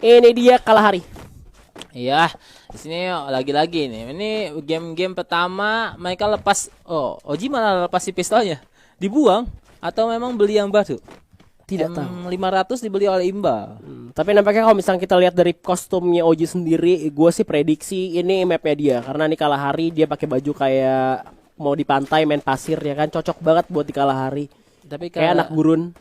Ini dia Kalahari. Iya, di sini lagi-lagi nih. Ini game-game pertama mereka lepas. Oh, Oji malah lepas si pistolnya. Dibuang atau memang beli yang baru? Tidak tahu. 500 dibeli oleh Imbal. Tapi nampaknya kalau misalnya kita lihat dari kostumnya Oji sendiri, gue sih prediksi ini mapnya dia. Karena nih Kalahari dia pakai baju kayak mau di pantai main pasir ya kan, cocok banget buat di Kalahari. Tapi Kayak anak gurun.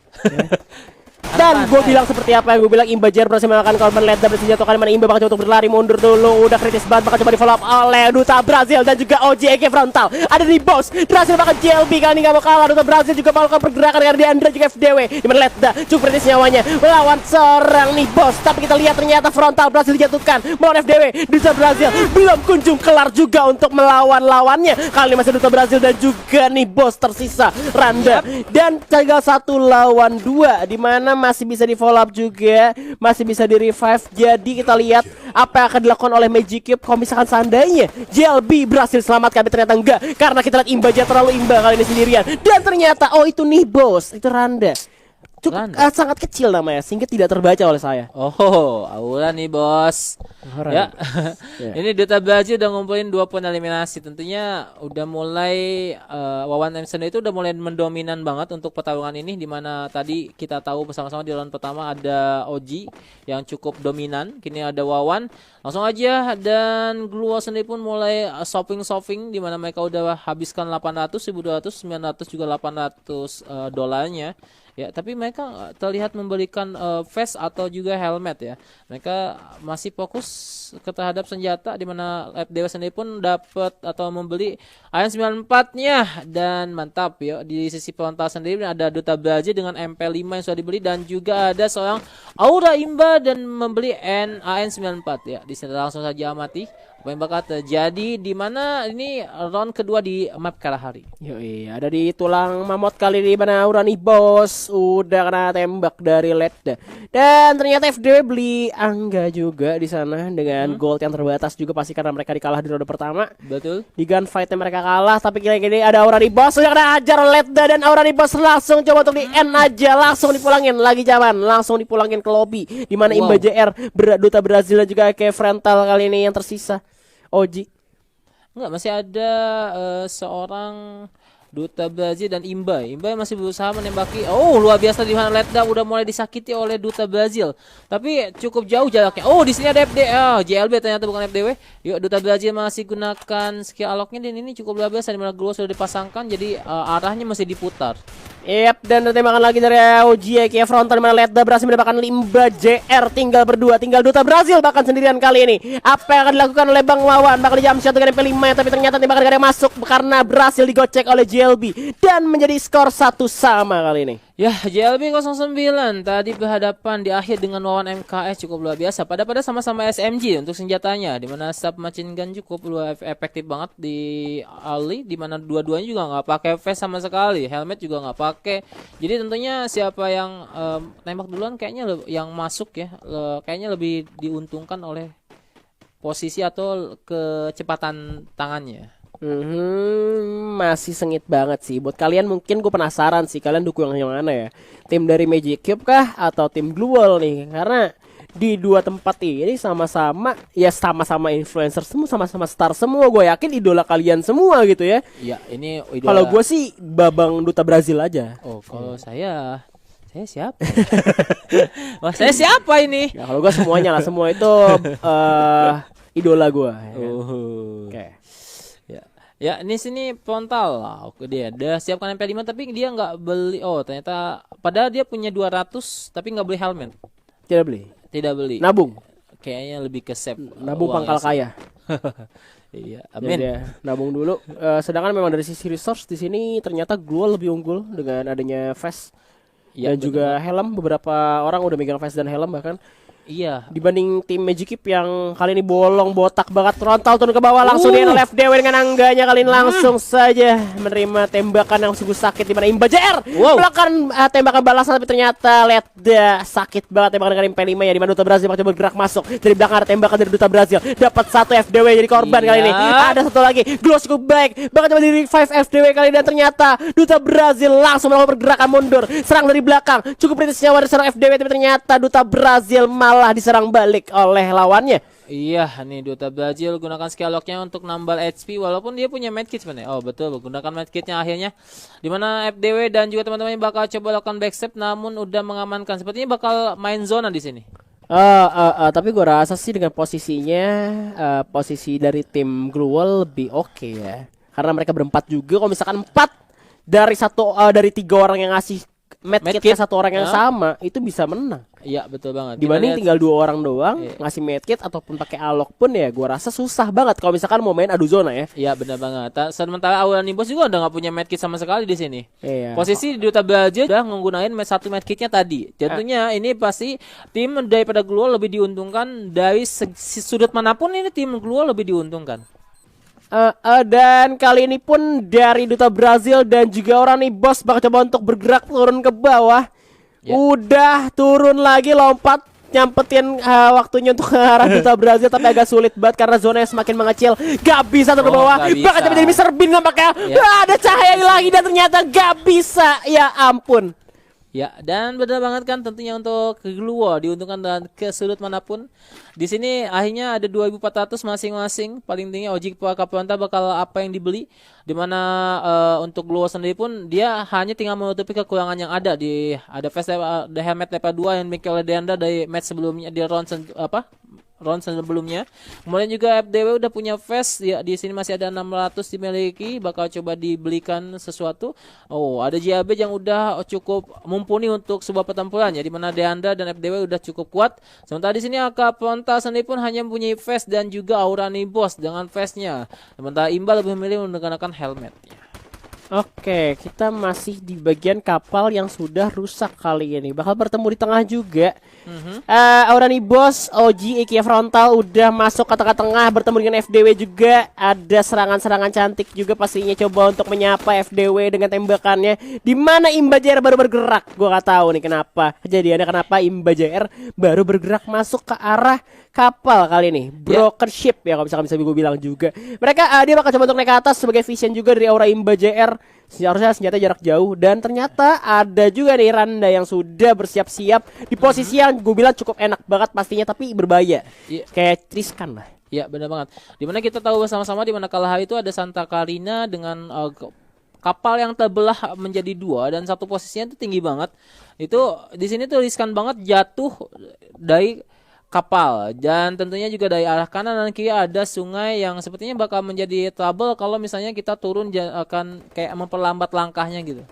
Dan gue bilang seperti apa yang gue bilang, Imba Jer berhasil mengalahkan korban Leda bersenjata kali mana Imba bakal coba untuk berlari mundur dulu, udah kritis banget, bakal coba di follow up oleh Duta Brazil dan juga OJK frontal. Ada di boss, berhasil bakal JLB kali ini gak mau kalah. Duta Brazil juga melakukan pergerakan dengan Diandra juga FDW, dimana Leda cukup kritis nyawanya melawan seorang nih boss. Tapi kita lihat ternyata frontal berhasil dijatuhkan melawan FDW. Duta Brazil belum kunjung kelar juga untuk melawan lawannya. Kali ini masih Duta Brazil dan juga nih boss tersisa Randa. Dan tinggal 1 lawan 2 dimana masih bisa di follow up juga, masih bisa di revive. Jadi kita lihat apa yang akan dilakukan oleh Magic Cube kalau misalkan seandainya JLB berhasil selamatkan. Tapi ternyata enggak, karena kita lihat Imba Jer terlalu imba kali ini sendirian. Dan ternyata oh itu nih bos, itu Randa. Cukup sangat kecil namanya sehingga tidak terbaca oleh saya. Oh, aura nih bos. Ya. Ini Duta Brazil udah ngumpulin 2 poin eliminasi. Tentunya udah mulai Wawan Emerson itu udah mulai mendominan banget untuk pertarungan ini, dimana tadi kita tahu bersama-sama di round pertama ada Oji yang cukup dominan. Kini ada Wawan. Langsung aja, dan Glue sendiri pun mulai shopping dimana mereka udah habiskan 800, 1200, 900 juga 800 dolarnya. Ya, tapi mereka terlihat membelikan vest atau juga helmet ya. Mereka masih fokus ke terhadap senjata, di mana FDW sendiri pun dapat atau membeli AN94-nya, dan mantap ya. Di sisi frontal sendiri ada Duta Brazil dengan MP5 yang sudah dibeli, dan juga ada seorang Aura Imba dan membeli AN94 ya. Di sini langsung saja amati apa yang bakal terjadi, di mana ini round kedua di map Kalahari. Yoi, ada di tulang mamot kali ini mana Aura nih bos udah kena tembak dari Leda. Dan ternyata FDW beli Angga juga di sana dengan gold yang terbatas juga, pasti karena mereka dikalah di ronde pertama. Betul. Di gunfight mereka kalah, tapi kira-kira ada Aura nih bos yang kena hajar Leda, dan Aura nih bos langsung coba untuk di end aja, langsung dipulangin lagi zaman, langsung dipulangin ke lobby, di mana Imba JR, Duta Brazil dan juga kayak frontal kali ini yang tersisa. Oji enggak, masih ada seorang Duta Brazil dan Imba yang masih berusaha menembaki. Oh, luar biasa, di mana Leda udah mulai disakiti oleh Duta Brazil. Tapi cukup jauh jaraknya. Oh, di sini ada JLB ternyata bukan FDW. Yuk, Duta Brazil masih gunakan skill aloknya, dan ini cukup luar biasa, di mana Glow sudah dipasangkan, jadi arahnya masih diputar. Yep, dan tembakan lagi dari OJK frontal, mana Leda berhasil mendapatkan Imba JR, tinggal berdua, tinggal Duta Brazil bahkan sendirian kali ini. Apa yang akan dilakukan oleh Bang Wawan? Bakal di jump shot dengan MP5, tapi ternyata tembakan yang masuk karena berhasil digocek oleh JLB, dan menjadi skor 1 sama kali ini. Ya, JLB 09 tadi berhadapan di akhir dengan Wawan MKS, cukup luar biasa. Pada sama-sama SMG untuk senjatanya, dimana submachine gun cukup luar efektif banget di early, dimana dua-duanya juga nggak pakai vest sama sekali, helmet juga nggak pakai. Jadi tentunya siapa yang tembak duluan kayaknya yang masuk ya, kayaknya lebih diuntungkan oleh posisi atau kecepatan tangannya. Masih sengit banget sih. Buat kalian mungkin gue penasaran sih, kalian dukung yang mana ya? Tim dari Magic Cube kah atau tim Glue nih? Karena di dua tempat ini sama-sama influencer semua, sama-sama star semua. Gue yakin idola kalian semua gitu ya. Iya, ini idola. Kalau gue sih Babang Duta Brazil aja. Oh, kalau saya siapa? Wah, saya siapa ini? Ya, kalau gue semuanya lah, semua itu idola gue. Ya. Oke. Ya, ini sini frontal lah. Oke, dia udah siapkan MP5 tapi dia nggak beli. Oh, ternyata padahal dia punya 200 tapi nggak beli helmet. Tidak beli. Nabung. Kayaknya lebih ke save. Nabung pangkal kaya. Iya, amin. Dia nabung dulu. Sedangkan memang dari sisi resource di sini ternyata Glue lebih unggul dengan adanya vest dan juga helm. Beberapa orang udah megang vest dan helm bahkan. Iya. Dibanding tim Magic Cube yang kali ini bolong botak banget, frontal turun ke bawah langsung di left DW dengan Angganya kali ini langsung saja menerima tembakan yang sungguh sakit, di mana Imba JR melakukan tembakan balasan, tapi ternyata Leda sakit banget tembakan dengan MP5 ya, di mana Duta Brazil coba bergerak masuk dari belakang, ada tembakan dari Duta Brazil, dapat 1 FDW jadi korban kali ini. Ada satu lagi, Glow cukup baik bahkan coba di revive FDW kali ini, dan ternyata Duta Brazil langsung melakukan pergerakan mundur, serang dari belakang, cukup kritis nyawa dari seorang FDW, tapi ternyata Duta Brazil malah malah diserang balik oleh lawannya. Iya, nih Duta Brazil gunakan skill lock-nya untuk nambal HP walaupun dia punya medkit sebenarnya. Oh, betul, gunakan medkitnya akhirnya. Dimana FDW dan juga teman-teman bakal coba lakukan backstep namun udah mengamankan. Sepertinya bakal main zona di sini. Tapi gue rasa sih dengan posisinya posisi dari tim Glowal lebih oke ya. Karena mereka berempat juga. Kalau misalkan 4 dari 3 orang yang ngasih medkitnya satu orang yang sama, itu bisa menang. Iya, betul banget. Dibanding tinggal 2 orang doang ngasih medkit ataupun pakai alok pun ya gue rasa susah banget kalau misalkan mau main adu zona ya. Iya, benar banget. Sementara Auranibos juga udah nggak punya medkit sama sekali di sini. Iya. Posisi Duta Brazil udah menggunakan satu medkitnya tadi. Tentunya ini pasti tim daripada Glowal lebih diuntungkan dari sudut manapun ini tim Glowal lebih diuntungkan. Dan kali ini pun dari Duta Brazil dan juga Auranibos bakal coba untuk bergerak turun ke bawah. Udah turun lagi lompat nyampetin waktunya untuk ke arah Duta Brazil tapi agak sulit banget karena zonanya semakin mengecil. Gak bisa turun ke bawah. Bakal coba jadi Mr. Bean nampaknya. Ada cahaya lagi dan ternyata gak bisa. Ya ampun. Ya, dan benar banget kan tentunya untuk Glowal diuntungkan dan ke sudut manapun. Di sini akhirnya ada 2.400 masing-masing. Paling tinggi Ojik Kapronta bakal apa yang dibeli. Dimana untuk Glowal sendiri pun dia hanya tinggal menutupi kekurangan yang ada di face the helmet level 2 yang dimiliki oleh Deanda dari match sebelumnya di round sebelumnya. Kemudian juga FDW udah punya face ya, di sini masih ada 600 dimiliki, bakal coba dibelikan sesuatu. Oh, ada JAB yang udah cukup mumpuni untuk sebuah pertempuran ya, di mana Deanda dan FDW udah cukup kuat. Sementara di sini Kapronta sendiri pun hanya mempunyai face dan juga Auranibos dengan face-nya. Sementara Imba lebih memilih menggunakan helmetnya. Oke, kita masih di bagian kapal yang sudah rusak kali ini. Bakal bertemu di tengah juga. Auranibos, OG, Ikia Frontal udah masuk ke tengah-tengah bertemu dengan FDW juga. Ada serangan-serangan cantik juga pastinya coba untuk menyapa FDW dengan tembakannya. Di mana Imba JR baru bergerak. Gua gak tahu nih kenapa. Kejadiannya kenapa Imba JR baru bergerak masuk ke arah kapal kali ini. Broken ship ya kalau misalkan bisa gue bilang juga. Mereka dia bakal coba untuk naik ke atas sebagai vision juga dari aura Imba JR. Seharusnya senjata jarak jauh dan ternyata ada juga nih Randa yang sudah bersiap-siap di posisi yang gue bilang cukup enak banget pastinya tapi berbahaya. Kayak Triskan lah. Iya, benar banget. Dimana kita tahu bersama-sama dimana kalah hari itu ada Santa Karina dengan kapal yang terbelah menjadi 2 dan satu posisinya itu tinggi banget. Itu di sini tuh riskan banget jatuh dari kapal dan tentunya juga dari arah kanan dan kiri ada sungai yang sepertinya bakal menjadi trouble kalau misalnya kita turun akan kayak memperlambat langkahnya gitu.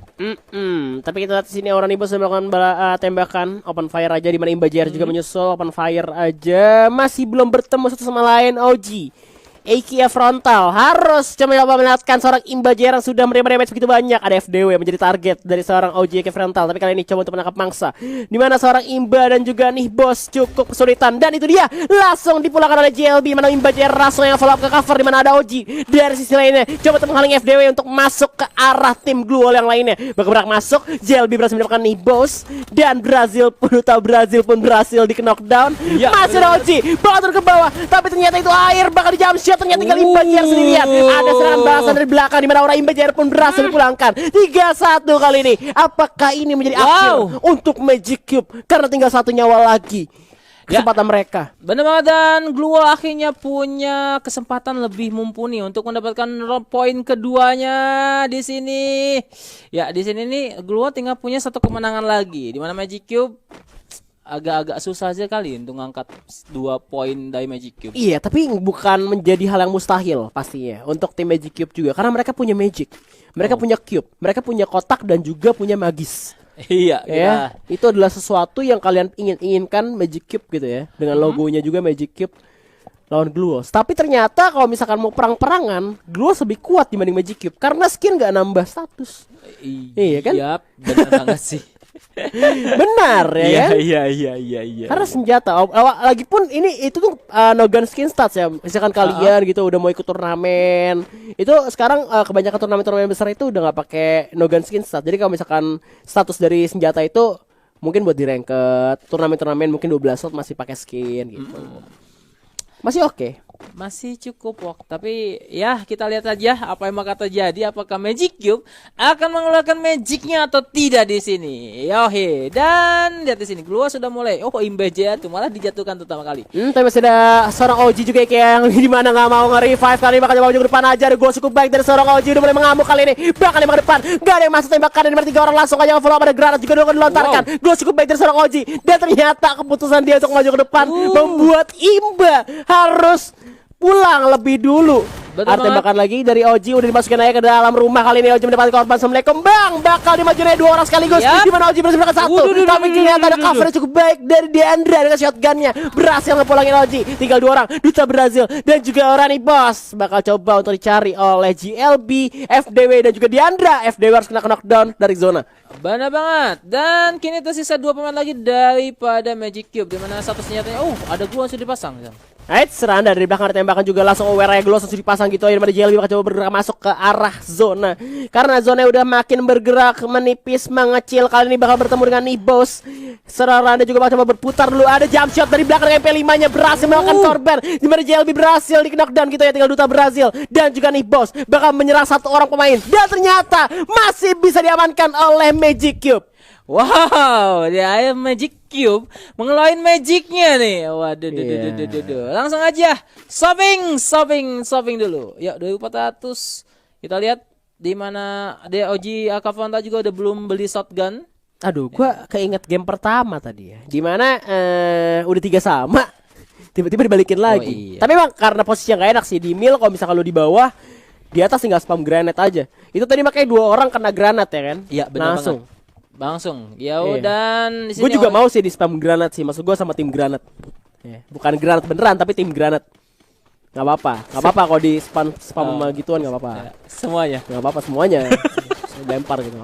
Tapi kita lihat di sini Auranibos melakukan tembakan open fire aja di mana Imba JR juga menyusul open fire aja masih belum bertemu satu sama lain. OG Ikia Frontal harus coba melihatkan seorang Imba JR yang sudah menerima damage begitu banyak. Ada FDW yang menjadi target dari seorang OG Ikia Frontal. Tapi kali ini coba untuk menangkap mangsa. Dimana seorang Imba dan juga nih bos cukup kesulitan. Dan itu dia langsung dipulangkan oleh JLB. Mana Imba JR langsung yang follow up ke cover. Dimana ada OG dari sisi lainnya coba untuk menghalangi FDW untuk masuk ke arah tim Glowal yang lainnya. Bergerak masuk, JLB berhasil mendapatkan nih bos. Dan Brazil pun Brazil berhasil di knockdown. Masih ada OG bakal turun ke bawah. Tapi ternyata itu air bakal di jump shot. Ternyata tinggal Imba JR sendirian. Ada serangan balasan dari belakang di mana orang Imba JR pun berhasil dipulangkan. 3-1 kali ini. Apakah ini menjadi akhir untuk Magic Cube? Karena tinggal 1 nyawa lagi kesempatan mereka. Benar banget dan Glowal akhirnya punya kesempatan lebih mumpuni untuk mendapatkan poin keduanya di sini. Ya, di sini nih Glowal tinggal punya 1 kemenangan lagi di mana Magic Cube agak-agak susah aja kali untuk ngangkat 2 poin dari Magic Cube. Iya, tapi bukan menjadi hal yang mustahil pastinya untuk tim Magic Cube juga karena mereka punya Magic. Mereka punya Cube, mereka punya kotak dan juga punya magis. Iya, ya. Itu adalah sesuatu yang kalian inginkan Magic Cube gitu ya. Dengan logonya juga Magic Cube lawan Glowal. Tapi ternyata kalau misalkan mau perang-perangan, Glowal lebih kuat dibanding Magic Cube karena skin gak nambah status. Iya kan? Iya, benar banget sih. Benar ya kan? Iya. Karena senjata lagi pun ini itu tuh no gun skin stats ya. Misalkan kalian gitu udah mau ikut turnamen. Itu sekarang kebanyakan turnamen-turnamen besar itu udah nggak pakai no gun skin stats. Jadi kalau misalkan status dari senjata itu mungkin buat di ranked, turnamen-turnamen mungkin 12 slot masih pakai skin gitu. Masih oke. masih cukup work. Tapi ya kita lihat aja apa yang bakal terjadi. Apakah Magic Cube akan mengeluarkan magicnya atau tidak di sini. Yohe. Dan lihat di sini Glua sudah mulai. Oh, Imbaja tuh malah dijatuhkan pertama kali. Tapi masih ada seorang OG juga kayak yang dimana nggak mau nge-revive kali ini, bakal coba ke depan aja. Ada gol cukup baik dari seorang OG, udah mulai mengamuk kali ini. Bakal nembak ke depan, nggak ada yang masuk tembakan dari tiga orang, langsung aja follow up. Ada granat juga udah dilontarkan. Gol cukup baik dari seorang OG, dan ternyata keputusan dia untuk maju ke depan membuat Imba harus pulang lebih dulu. Ada tembakan lagi dari Oji, udah dimasukin aja ke dalam rumah. Kali ini Oji mendapatkan korban sembelih kembang. Bakal dimajuin 2 orang sekaligus. Di mana Oji berhasil mendapatkan 1. Tapi ternyata ada cover cukup baik dari Diandra dengan shotgunnya. Berhasil ngepulangin Oji. Tinggal 2 orang, Duta Brazil dan juga Orani Boss. Bakal coba untuk dicari oleh GLB, FDW dan juga Diandra. FDW harus kena knockdown dari zona. Benar banget. Dan kini tersisa 2 pemain lagi daripada Magic Cube, dimana satu senjatanya ada Glua sudah dipasang. Serangan dari belakang ada tembakan juga, langsung aware Glow langsung dipasang gitu. Yang dari JLB bakal coba bergerak masuk ke arah zona, karena zona udah makin bergerak menipis mengecil. Kali ini bakal bertemu dengan Nibos. Serangan juga bakal coba berputar dulu. Ada jump shot dari belakang MP5 nya berhasil melakukan korban. Di mana JLB berhasil di knockdown gitu ya. Tinggal Duta Brazil dan juga Nibos bakal menyerang 1 orang pemain, dan ternyata masih bisa diamankan oleh Magic Cube. Wow, dia Magic Cube mengeluarin magicnya nih. Waduh, langsung aja shopping dulu. Ya, 2400. Kita lihat di mana dia OG Akavanta juga udah belum beli shotgun. Aduh, gua keinget game pertama tadi ya. Dimana udah 3 sama, tiba-tiba dibalikin lagi. Iya. Tapi emang karena posisi yang gak enak sih di mil. Kalau misalkan lu di bawah, di atas tinggal spam granat aja. Itu tadi makanya 2 orang kena granat ya kan? Iya, benar langsung. Ya dan di sini gue juga mau sih di spam granat sih. Maksud gue sama tim granat. Bukan granat beneran tapi tim granat. Gak apa-apa kalau di spam gituan gak apa-apa. Semuanya. Gak apa-apa semuanya. Lempar gitu.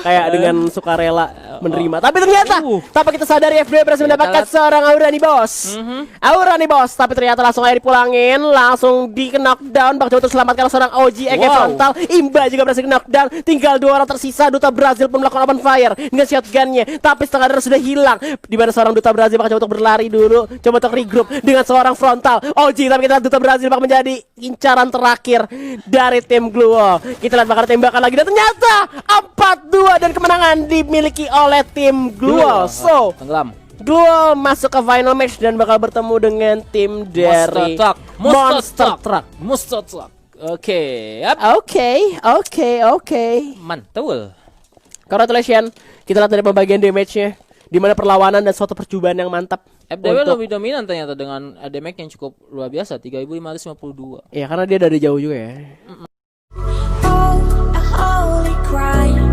Kayak dengan sukarela menerima. Tapi ternyata tanpa kita sadari FDW berhasil mendapatkan seorang Aurani Boss. Aurani Boss, tapi ternyata langsung aja dipulangin, langsung di knockdown. Bakal coba selamatkan seorang OG Eke frontal. Imba juga berhasil knockdown. Tinggal 2 orang tersisa. Duta Brazil pun melakukan open fire dengan shotgunnya, tapi setengah darah sudah hilang. Di mana seorang Duta Brazil bakal coba untuk berlari dulu, coba untuk regroup dengan seorang frontal OG. Tapi kita Duta Brazil bakal menjadi incaran terakhir dari tim Glua. Kita lihat bakal tembakan lagi, dan ternyata 4-2 dan kemenangan dimiliki oleh tim Glua. So, Glua masuk ke final match dan bakal bertemu dengan tim dari Monster Truck. Oke. Mantul. Congratulations. Kita lihat dari pembagian damage-nya, di mana perlawanan dan suatu percobaan yang mantap. FDW lebih dominan ternyata dengan damage yang cukup luar biasa, 3552. Iya, karena dia dari jauh juga ya. Oh, a holy crime.